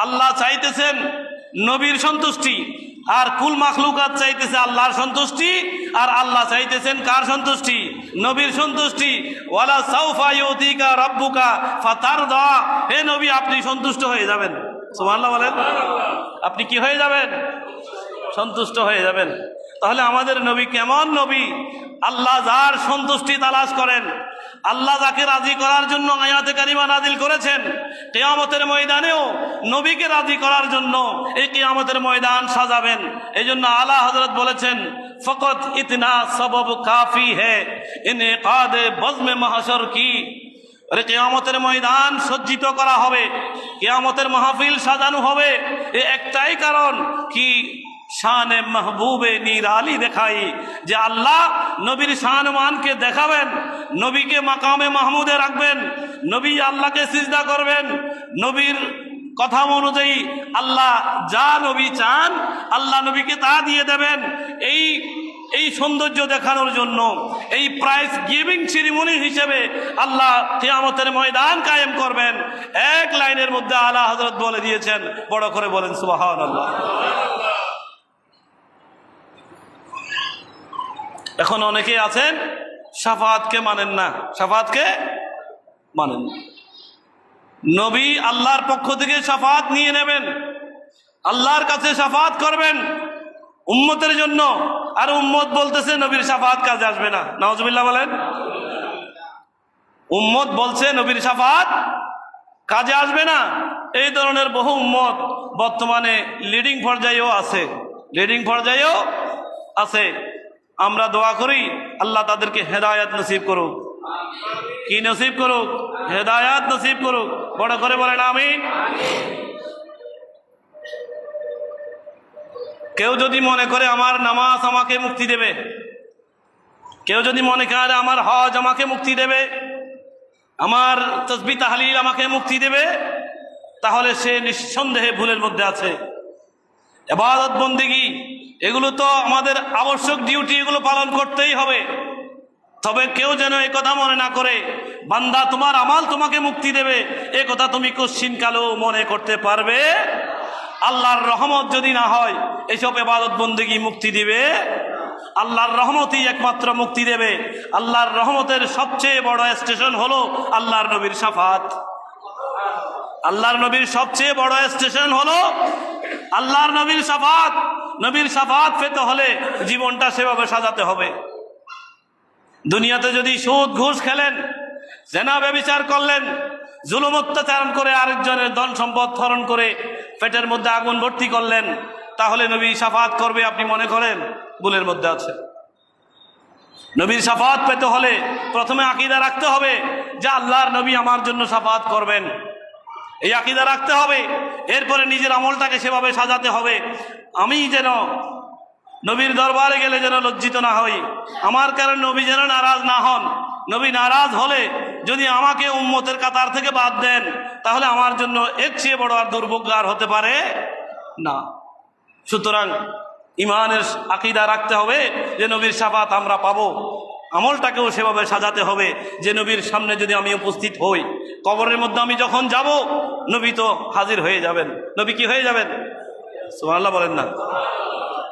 আল্লাহ চাইতেছেন নবীর সন্তুষ্টি, আর কুল মাখলুকাত চাইতেছে আল্লাহর সন্তুষ্টি, আর আল্লাহ চাইতেছেন কার সন্তুষ্টি? নবীর সন্তুষ্টি। ওয়ালা সাউফা ইউতিকা রাব্বুকা ফাতারদা, হে নবী আপনি সন্তুষ্ট হয়ে যাবেন। সুবহানাল্লাহ বলেন। আপনি কি হয়ে যাবেন? সন্তুষ্ট হয়ে যাবেন। তাহলে আমাদের নবী কেমন নবী? আল্লাহ যার সন্তুষ্টি তালাশ করেন, আল্লাহ যাকে রাজি করার জন্য আয়াতে কারিমা নাজিল করেছেন, কিয়ামতের ময়দানেও নবীকে রাজি করার জন্য এই কিয়ামতের ময়দান সাজাবেন। এই জন্য আলা হযরত বলেছেন, ফকত ইতনা সবব কাফি হ্যায় ইনকাদে বজমে মাহশর কি। আরে কিয়ামতের ময়দান সজ্জিত করা হবে, কিয়ামতের মাহফিল সাজানো হবে, এ একটাই কারণ কি, শানে মাহবুবে নিরালি দেখাই, যে আল্লাহ নবীর শানমানকে দেখাবেন, নবীকে মাকামে মাহমুদে রাখবেন, নবী আল্লাহকে সিজদা করবেন, নবীর কথা অনুযায়ী আল্লাহ যা নবী চান আল্লাহ নবীকে তা দিয়ে দেবেন। এই সৌন্দর্য দেখানোর জন্য এই প্রাইজ গিভিং সেরিমনি হিসেবে আল্লাহ কিয়ামতের ময়দান কায়েম করবেন। এক লাইনের মধ্যে আলা হযরত বলে দিয়েছেন, বড় করে বলেন সুবহানাল্লাহ। এখন অনেকেই আছেন শাফাআতকে মানেন না, শাফাআতকে মানেন না। নবী আল্লাহর পক্ষ থেকে শাফাআত নিয়ে নেবেন, আল্লাহর কাছে শাফাআত করবেন উম্মতের জন্য, আর উম্মত বলতেছে নবীর শাফাআত কাজে আসবে না। নাউজুবিল্লাহ বলেন। উম্মত বলছে নবীর শাফাআত কাজে আসবে না। এই ধরনের বহু উম্মত বর্তমানে লিডিং পর্যায়েও আছে, লিডিং পর্যায়েও আছে। আমরা দোয়া করি আল্লাহ তাদেরকে হেদায়েত নসিব করুক। কি নসিব করুক? হেদায়েত নসিব করুক। বড় করে বলেন আমিন। কেউ যদি মনে করে আমার নামাজ আমাকে মুক্তি দেবে, কেউ যদি মনে করে আমার হজ আমাকে মুক্তি দেবে, আমার তাসবিহ তাহলিল আমাকে মুক্তি দেবে, তাহলে সে নিঃসন্দেহে ভুলের মধ্যে আছে। ইবাদত বন্দেগী এগুলো তো আমাদের আবশ্যক ডিউটি, এগুলো পালন করতেই হবে। তবে কেউ যেন এই কথা মনে না করে বান্দা তোমার আমাল তোমাকে মুক্তি দেবে, এ কথা তুমি কোশ্চিন কালেও মনে করতে পারবে। আল্লাহর রহমত যদি না হয় এইসব ইবাদত বন্দেগী মুক্তি দিবে, আল্লাহর রহমতই একমাত্র মুক্তি দেবে। আল্লাহর রহমতের সবচেয়ে বড় স্টেশন হলো আল্লাহর নবীর শাফাত। আল্লাহর নবীর সবচেয়ে বড় স্টেশন হলো আল্লাহর নবীর শাফাত। নবীর শাফাত পেতে হলে জীবনটা সেভাবে সাজাতে হবে। দুনিয়াতে যদি সুদ ঘুষ খেলেন, জেনা ব্যভিচার করলেন, জুলুম অত্যাচার করে আরেকজনের ধন সম্পদ হরণ করে পেটের মধ্যে আগুন ভর্তি করলেন, তাহলে নবী শাফাত করবে আপনি মনে করেন? ভুলের মধ্যে আছে। নবীর শাফাত পেতে হলে প্রথমে আকীদা রাখতে হবে যে আল্লাহর নবী আমার জন্য শাফাত করবেন, এই আকীদা রাখতে হবে। এরপরে নিজের আমলটাকে সেভাবে সাজাতে হবে, আমি যেন নবীর দরবারে গেলে যেন লজ্জিত না হই, আমার কারণে নবী যেন নারাজ না হন। নবী নারাজ হলে যদি আমাকে উম্মতের কাতার থেকে বাদ দেন, তাহলে আমার জন্য এর চেয়ে বড় আর দুর্ভোগ আর হতে পারে না। সুতরাং ইমানের আকীদা রাখতে হবে যে নবীর শাফাত আমরা পাবো। আমলটাকেও সেভাবে সাজাতে হবে যে নবীর সামনে যদি আমি উপস্থিত হই, কবরের মধ্যে আমি যখন যাব, নবী তো হাজির হয়ে যাবেন। নবী কি হয়ে যাবেন? সুবহানাল্লাহ বলেন না।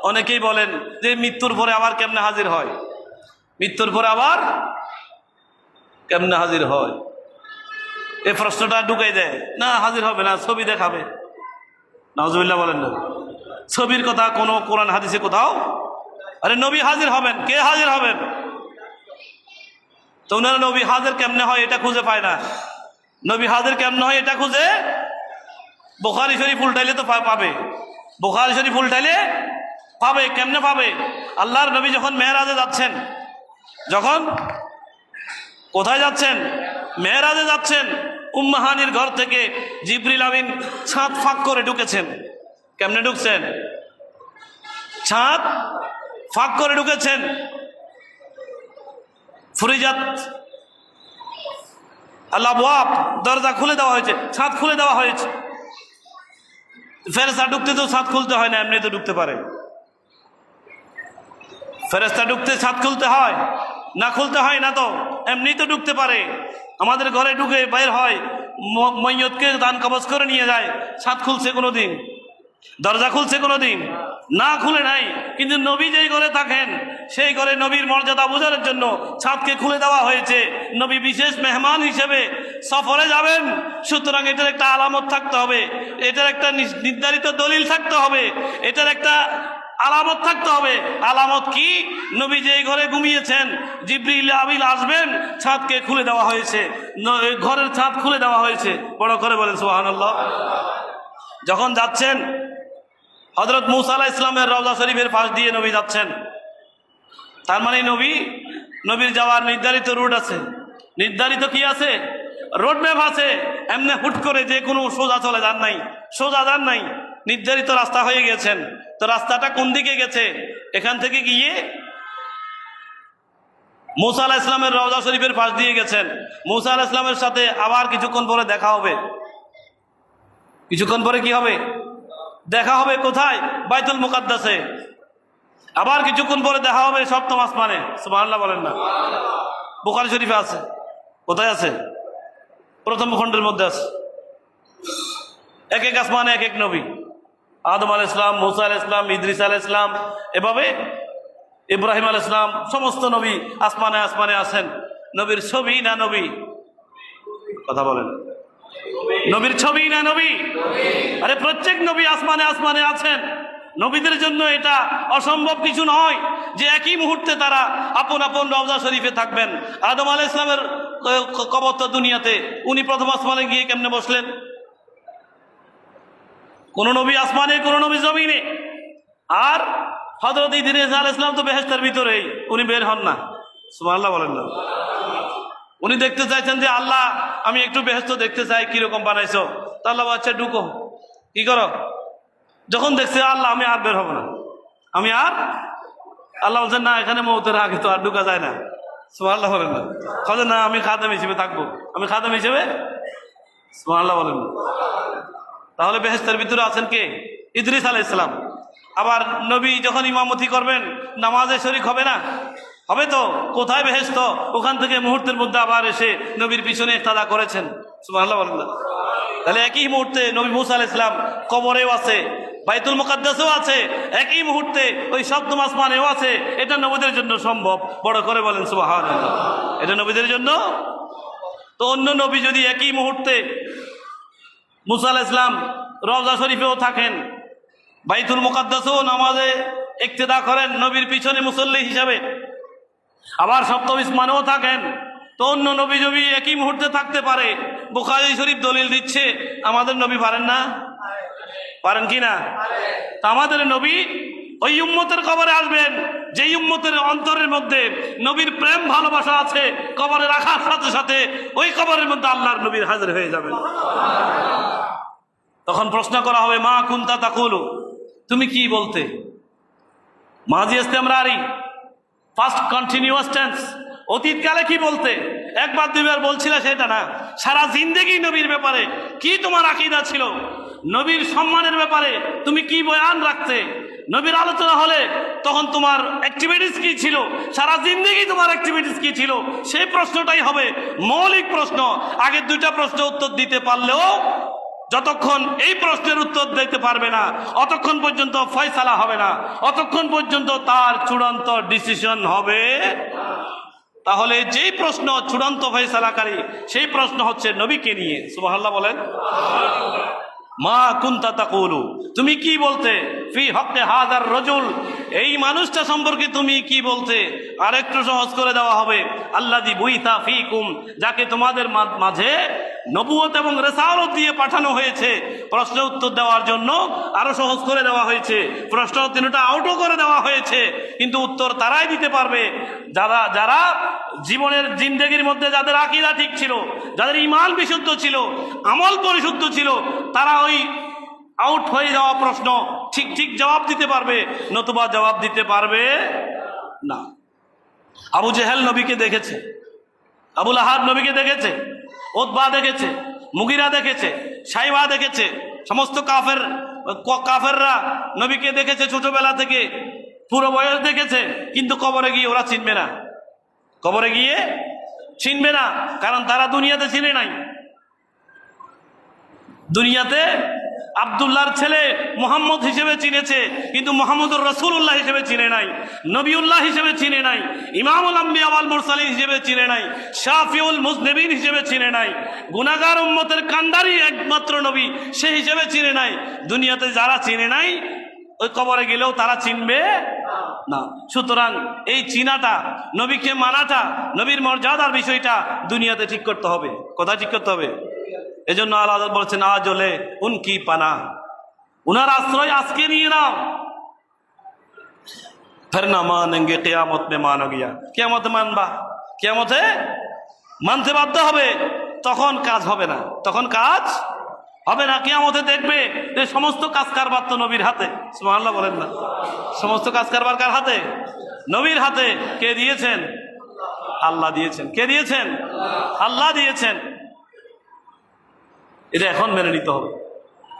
অনেকেই বলেন যে মৃত্যুর পরে আবার কেমনে হাজির হয়, মৃত্যুর পরে আবার কেমনে হাজির হয়, এই প্রশ্নটা ঢুকে দেয়। না, হাজির হবে না, ছবি দেখাবে। নাউজুবিল্লাহ বলেন না। ছবির কথা কোনো কোরআন হাদিসে কোথাও? আরে নবী হাজির হবেন, কে হাজির হবেন? তো ওনারা নবী হাজির কেমনে হয় এটা খুঁজে পায় না। নবী হাজির কেমনে হয় এটা খুঁজে বুখারী শরীফ উল্টাইলে তো পাবে, বুখারী শরীফ উল্টাইলে পাবে। কেমনে পাবে? আল্লাহর নবী যখন মেরাজে যাচ্ছেন, যখন কোথায় যাচ্ছেন? মেরাজে যাচ্ছেন, উম্মাহানির ঘর থেকে জিবরিল আমিন ছাদ ফাঁক করে ঢুকেছেন। কেমনে ঢুকছেন? ছাদ ফাঁক করে ঢুকেছেন। ফুরিজাত আল্লাহ আবওয়াব, দরজা খুলে দেওয়া হয়েছে, ছাদ খুলে দেওয়া হয়েছে। ফেরেশতা ঢুকতে তো ছাদ খুলতে হয় না, এমনি তো ঢুকতে পারে। ফেরেশতা ঢুকতে ছাদ খুলতে হয় না? খুলতে হয় না, তো এমনি তো ঢুকতে পারে। আমাদের ঘরে ঢুকে বের হয়, ময়্যতকে দান কবজ করে নিয়ে যায়, ছাদ খুলছে কোনোদিন? দরজা খুলছে কোনোদিন? না, খুলে নাই। কিন্তু নবী যেই ঘরে থাকেন সেই ঘরে নবীর মর্যাদা বোঝানোর জন্য ছাদকে খুলে দেওয়া হয়েছে। নবী বিশেষ মেহমান হিসেবে সফরে যাবেন, সুতরাং এটার একটা আলামত থাকতে হবে, এটার একটা নির্ধারিত দলিল থাকতে হবে, এটার একটা আলামত থাকতে হবে। আলামত কি? নবী যে ঘরে ঘুমিয়েছেন জিবরিল আমিন আসবেন, ছাদকে খুলে দেওয়া হয়েছে, ঘরের ছাদ খুলে দেওয়া হয়েছে। বড় করে বলেন সুবহানাল্লাহ। যখন যাচ্ছেন হযরত মূসা আলাইহিস সালামের রওজা শরীফের পাশ দিয়ে নবী যাচ্ছেন, তার মানে নবীর যাওয়ার নির্ধারিত রুট আছে, নির্ধারিত কি আছে? রোড ম্যাপ আছে। এমনি হুট করে যে কোনো সোজা চলে যান নাই, সোজা যান নাই, নির্ধারিত রাস্তা হয়ে গেছেন। তো রাস্তাটা কোন দিকে গেছে? এখান থেকে গিয়ে মূসা আলাইহিস সালামের রওজা শরীফের পাশ দিয়ে গেছেন। মূসা আলাইহিস সালামের সাথে আবার কিছুক্ষণ পরে দেখা হবে। কিছুক্ষণ পরে কি হবে? দেখা হবে কোথায়? বাইতুল মুকাদ্দাসে। আবার কিছুক্ষণ পরে দেখা হবে সপ্তম আসমানে। সুবহানাল্লাহ বলেন না? বুখারী শরীফে আছে। কোথায় আছে? প্রথম খণ্ডের মধ্যে আছে। এক এক আসমানে এক এক নবী, আদম আলাইহিস সালাম, মূসা আলাইহিস সালাম, ইদ্রিস আলাইহিস সালাম, এভাবে ইব্রাহিম আলাইহিস সালাম, সমস্ত নবী আসমানে আসমানে আছেন। নবীর ছবি না নবী? কথা বলেন। নবীর ছবি না নবী? আরে প্রত্যেক নবী আসমানে আসমানে আছেন। নবীদের জন্য এটা অসম্ভব কিছু নয় যে একই মুহূর্তে তারা আপন আপন রওজা শরীফে থাকবেন। আদম আলাইহিস সালামের কবর তো দুনিয়াতে, উনি প্রথম আসমানে গিয়ে কেমনে বসলেন? কোন নবী আসমানে, কোন নবী জমিনে। আর হযরত ইদ্রিস আলাইহিস সালাম তো বেহেশতের ভিতরেই, উনি বের হন না। সুবহানাল্লাহ বলেন না? উনি দেখতে চাইছেন যে আল্লাহ আমি একটু বেহেশত দেখতে চাই, কিরকম বানাইছো। তা আল্লাহ আচ্ছা ঢুকো, কি করো? যখন দেখছে আল্লাহ আমি আর বের হবো না, আমি আর, আল্লাহ বলছেন না এখানে মৌতের আগে তো আর ঢুকা যায় না। সুবহানাল্লাহ বলেন না? বলেন না আমি খাদেম হিসেবে থাকবো, আমি খাদেম হিসেবে। সুবহানাল্লাহ বলেন না? তাহলে বেহেশতের ভিতরে আছেন কে? ইদ্রিস আলাইহিস সালাম। আবার নবী যখন ইমামতি করবেন নামাজে শরীক হবে না? হবে তো। কোথায় বেহেশত? ওখান থেকে মুহূর্তের মধ্যে আবার এসে নবীর পিছনে ইক্তাদা করেছেন। সুবহানাল্লাহ বলেন না? তাহলে একই মুহূর্তে নবী মূসা আলাইহিস সালাম কবরেও আছে, বাইতুল মুকাদ্দাসেও আছে, একই মুহূর্তে ওই সপ্তম আসমানেও আছে। এটা নবীদের জন্য সম্ভব। বড় করে বলেন সুবহানাল্লাহ। এটা নবীদের জন্য। তো অন্য নবী যদি একই মুহূর্তে মূসা আলাইহিস সালাম রওজা শরীফেও থাকেন, বাইতুল মুকাদ্দাসেও নামাজে ইক্তেদা করেন নবীর পিছনে মুসল্লি হিসাবে, আবার সপ্তম আসমানেও থাকেন, তো অন্য নবী যদি একই মুহূর্তে থাকতে পারে, বুখারী শরীফ দলিল দিচ্ছে, আমাদের নবী পারেন না? পারেন কি না? তা আমাদের নবী ওই উম্মতের কবরে আসবেন যেই উম্মতের অন্তরের মধ্যে নবীর প্রেম ভালোবাসা আছে। কবরে রাখার সাথে সাথে ওই কবরের মধ্যে আল্লাহর নবীর হাজির হয়ে যাবেন। তখন প্রশ্ন করা হবে মা কুনতা তাকুলু, তুমি কি বলতে? মাজি ইস্তেমরারি, ফার্স্ট কন্টিনিউয়াস টেন্স, অতীতকালে কি বলতে? একবার দুইবার বলছিলে সেটা না, সারা জিন্দেগি নবীর ব্যাপারে কি তোমার আকীদা ছিল? নবীর সম্মানের ব্যাপারে তুমি কি বয়ান রাখতে? নবীর আলোচনা হলে তখন তোমার অ্যাক্টিভিটিস কি ছিল? সারা জিন্দেগি তোমার অ্যাক্টিভিটিস কি ছিল? সেই প্রশ্নটাই হবে মৌলিক প্রশ্ন। আগের দুইটা প্রশ্ন উত্তর দিতে পারলেও যতক্ষণ এই প্রশ্নের উত্তর দিতে পারবে না অতক্ষণ পর্যন্ত ফয়সালা হবে না, অতক্ষণ পর্যন্ত তার চূড়ান্ত ডিসিশন হবে। তাহলে যেই প্রশ্ন চূড়ান্ত ফয়সালাকারী, সেই প্রশ্ন হচ্ছে নবীকে নিয়ে। সুবহানাল্লাহ বলেন। মা কুনতা তাকুলু, তুমি কি বলতে? ফি হক্কে হাযার রাজুল, এই মানুষটা সম্পর্কে তুমি কি বলতে? আরেকটু সহজ করে দেওয়া হবে আল্লাযী বুইতা ফীকুম, যাকে তোমাদের মাঝে নবুয়ত এবং রিসালাত দিয়ে পাঠানো হয়েছে। প্রশ্ন উত্তর দেওয়ার জন্য আরো সহজ করে দেওয়া হয়েছে, প্রশ্ন তিনটা আউটও করে দেওয়া হয়েছে, কিন্তু উত্তর তারাই দিতে পারবে যারা জীবনের জিন্দেগির মধ্যে যাদের আকীদা ঠিক ছিল, যাদের ঈমান বিশুদ্ধ ছিল, আমল পরিশুদ্ধ ছিল, তারা ওই আউট হয়ে যাওয়া প্রশ্ন ঠিক ঠিক জবাব দিতে পারবে, নতুবা জবাব দিতে পারবে না। আবু জেহেল নবীকে দেখেছে, আবু লাহাব নবীকে দেখেছে, উতবা দেখেছে, মুগিরা দেখেছে, সাইবা দেখেছে, সমস্ত কাফেররা নবীকে দেখেছে ছোটবেলা থেকে, পুরো বয়স দেখেছে, কিন্তু কবরে গিয়ে ওরা চিনবে না। কবরে গিয়ে চিনবে না, কারণ তারা দুনিয়াতে চিনে নাই। দুনিয়াতে আব্দুল্লাহর ছেলে মুহাম্মদ হিসেবে চিনেছে, কিন্তু মুহাম্মদুর রাসূলুল্লাহ হিসেবে চিনে নাই, নবিউল্লাহ হিসেবে চিনে নাই, ইমামুল আম্বিয়া ওয়াল মুরসালিন হিসেবে চিনে নাই, শাফিউল মুজনিবিন হিসেবে চিনে নাই, গুনাহগার উম্মতের কান্ডারি একমাত্র নবী সে হিসেবে চিনে নাই। দুনিয়াতে যারা চিনে নাই ওই কবরে গেলেও তারা চিনবে না। সুতরাং এই চিনাটা, নবীকে মানাটা, নবীর মর্যাদার বিষয়টা দুনিয়াতে ঠিক করতে হবে। কোথায় ঠিক করতে হবে? এজন্য আল্লাহ বলছেন আজ হলে উনকি পানা, উনার আশ্রয় আজকে নিয়ে নাও, ফির না মানেঙ্গে কিয়ামত মে মানো গিয়া। কিয়ামতে মানবা, কিয়ামতে মানতে বাধ্য হবে, তখন কাজ হবে না, তখন কাজ হবে না। কিয়ামতে দেখবে যে সমস্ত কাজ কারবার তো নবীর হাতে। সুবহানাল্লাহ বলেন না? সমস্ত কাজ কারবার কার হাতে? নবীর হাতে। কে দিয়েছেন? আল্লাহ দিয়েছেন। কে দিয়েছেন? আল্লাহ দিয়েছেন। এটা এখন মেনে নিতে হবে।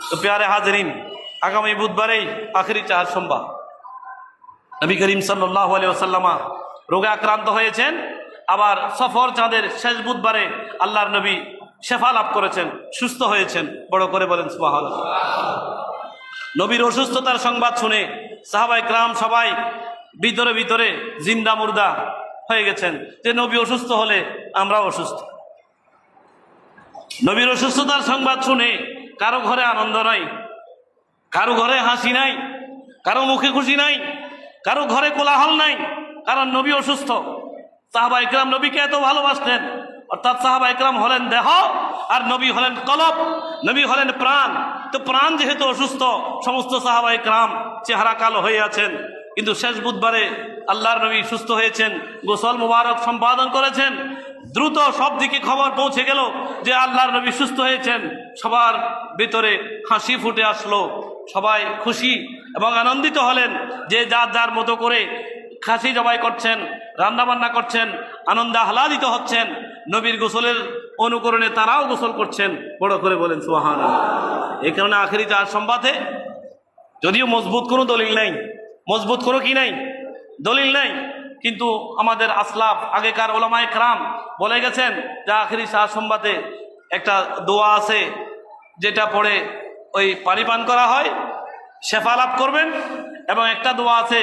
তো প্যারে হাজরিন, আগামী বুধবারেই আখেরি চার সোমবার। নবী করিম সাল্লাল্লাহু আলাইহি ওয়াসাল্লাম রোগে আক্রান্ত হয়েছেন। আবার সফর চাঁদের শেষ বুধবারে আল্লাহর নবী শেফা লাভ করেছেন, সুস্থ হয়েছেন। বড় করে বলেন সুবহানাল্লাহ। নবীর অসুস্থতার সংবাদ শুনে সাহাবায়ে কেরাম সবাই ভিতরে ভিতরে জিন্দা মুর্দা হয়ে গেছেন যে নবী অসুস্থ হলে আমরাও অসুস্থ। নবীর অসুস্থতার সংবাদ শুনে কারো ঘরে আনন্দ নাই, কারো ঘরে হাসি নাই, কারো মুখে খুশি নাই, কারো ঘরে কোলাহল নাই, কারণ নবী অসুস্থ। সাহাবায়ে কেরাম নবীকে এত ভালোবাসতেন, অর্থাৎ সাহাবায়ে কেরাম হলেন দেহ আর নবী হলেন কলব, নবী হলেন প্রাণ। তো প্রাণ যেহেতু অসুস্থ, সমস্ত সাহাবায়ে কেরাম চেহারা কালো হয়ে আছেন। কিন্তু শেষ বুধবারে আল্লাহর নবী সুস্থ হয়েছেন, গোসল মুবারক সম্পাদন করেছেন। দ্রুত সব দিকে খবর পৌঁছে গেল যে আল্লাহর নবী সুস্থ হয়েছেন। সবার ভিতরে হাসি ফুটে আসলো, সবাই খুশি এবং আনন্দিত হলেন। যে যার যার মতো করে খাসি জবাই করছেন, রান্নাবান্না করছেন, আনন্দে আহ্লাদিত হচ্ছেন। নবীর গোসলের অনুকরণে তারাও গোসল করছেন। বড় করে বলেন সুবহানাল্লাহ। এই কারণে আখেরি চার সোমবারে যদিও মজবুত কোনো দলিল নাই, মজবুত কোনো কি নাই, দলিল নাই, কিন্তু আমাদের আসলাফ আগেকার ওলামায়ে কেরাম বলে গেছেন যে আখেরি চার সোমবারে একটা দোয়া আছে যেটা পড়ে ওই পানি পান করা হয়, শেফা লাভ করবেন। এবং একটা দোয়া আছে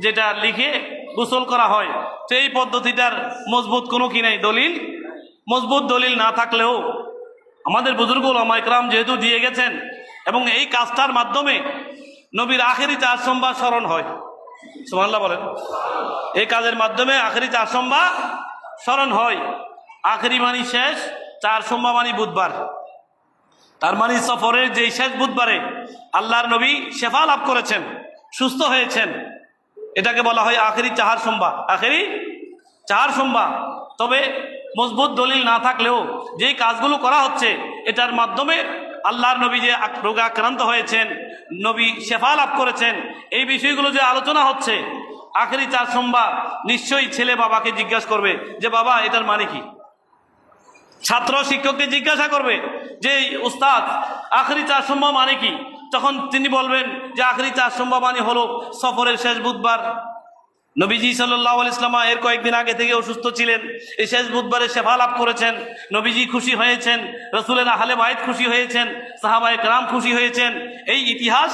যেটা লিখে গোসল করা হয়। তো এই পদ্ধতিটার মজবুত কোনো কি নাই, দলিল। মজবুত দলিল না থাকলেও আমাদের বুজুর্গ ওলামায়ে কেরাম যেহেতু দিয়ে গেছেন, এবং এই কাজটার মাধ্যমে নবীর আখেরি চার সোমবার স্মরণ হয়। সুবহানাল্লাহ বলেন। এই কাজের মাধ্যমে আখেরি চার সোমবার স্মরণ হয়। আখেরি মানি শেষ, চার সোমবার মানি বুধবার। তার মানে সফরের যেই শেষ বুধবারে আল্লাহর নবী শেফা লাভ করেছেন, সুস্থ হয়েছেন, এটাকে বলা হয় আখেরি চার সোমবার, আখেরি চার সোমবার। তবে মজবুত দলিল না থাকলেও যেই কাজগুলো করা হচ্ছে এটার মাধ্যমে আল্লাহর নবী যে রোগে আক্রান্ত হয়েছেন, নবী শেফা লাভ করেছেন, এই বিষয়গুলো যে আলোচনা হচ্ছে আখেরি চার সোমবার, নিশ্চয়ই ছেলে বাবাকে জিজ্ঞাসা করবে যে বাবা এটার মানে কি। ছাত্র শিক্ষককে জিজ্ঞাসা করবে যে উস্তাদ আখেরি চার সোমবার মানে কি। তখন তিনি বলবেন যে আখেরি চার সোমবার মানে হলো সফরের শেষ বুধবার। নবীজি সাল্লাল্লাহু আলাইহি ওয়াসাল্লাম এর কয়েকদিন আগে থেকে অসুস্থ ছিলেন, এই শেষ বুধবারে শেফা লাভ করেছেন, নবীজি খুশি হয়েছেন, রাসূলের আহলে বাইত খুশি হয়েছেন, সাহাবায়ে কেরাম খুশি হয়েছেন। এই ইতিহাস,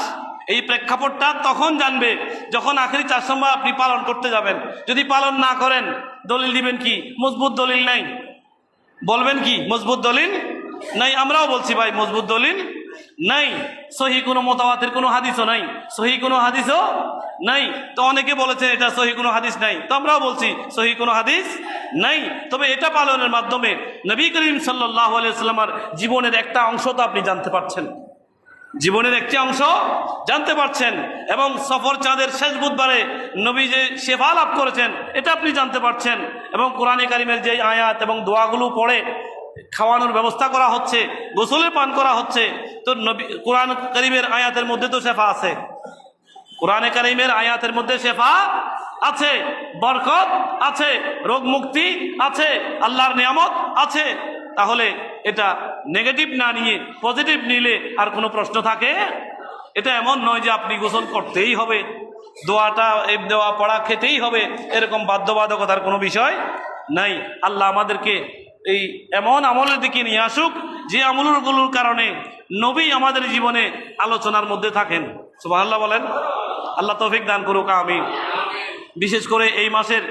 এই প্রেক্ষাপটটা তখন জানবে যখন আখেরি চার সোমবার আপনি পালন করতে যাবেন। যদি পালন না করেন দলিল দিবেন কি? মজবুত দলিল নাই। বলবেন কি? মজবুত দলিল নাই। আমরাও বলছি ভাই মজবুত দলিল নাই, সহি কোনো মুতাওয়াতির কোনো হাদিসও নাই, সহি কোনো হাদিসও নাই। তো অনেকে বলেছে এটা সহি কোনো হাদিস নাই, তো আমরাও বলছি সহি কোনো হাদিস নাই। তবে এটা পালনের মাধ্যমে নবী করিম সাল্লাল্লাহু আলাইহি ওয়াসাল্লামের জীবনের একটা অংশ তো আপনি জানতে পারছেন, জীবনের একটি অংশ জানতে পারছেন। এবং সফর চাঁদের শেষ বুধবারে নবী যে শেফা লাভ করেছেন এটা আপনি জানতে পারছেন। এবং কোরআনে কারিমের যে আয়াত এবং দোয়াগুলো পড়ে খাওয়ানোর ব্যবস্থা করা হচ্ছে, গোসলের পান করা হচ্ছে, তো নবী কোরআন কারিমের আয়াতের মধ্যে তো শেফা আছে, কোরআনে কারিমের আয়াতের মধ্যে শেফা আছে, বরকত আছে, রোগ মুক্তি আছে, আল্লাহর নিয়ামত আছে। তাহলে এটা নেগেটিভ না নিয়ে পজিটিভ নিলে আর কোনো প্রশ্ন থাকে? এটা এমন নয় যে আপনি গোসল করতেই হবে, দোয়াটা এই দেওয়া পড়া খেতেই হবে, এরকম বাধ্যবাধকতার কোনো বিষয় নাই। আল্লাহ আমাদেরকে এই এমন আমলের দিকে নিয়ে আসুক যে আমলগুলোর কারণে নবী আমাদের জীবনে আলোচনার মধ্যে থাকেন। সুবহানাল্লাহ বলেন। আল্লাহ তৌফিক দান করুক, আমিন। বিশেষ করে এই মাসের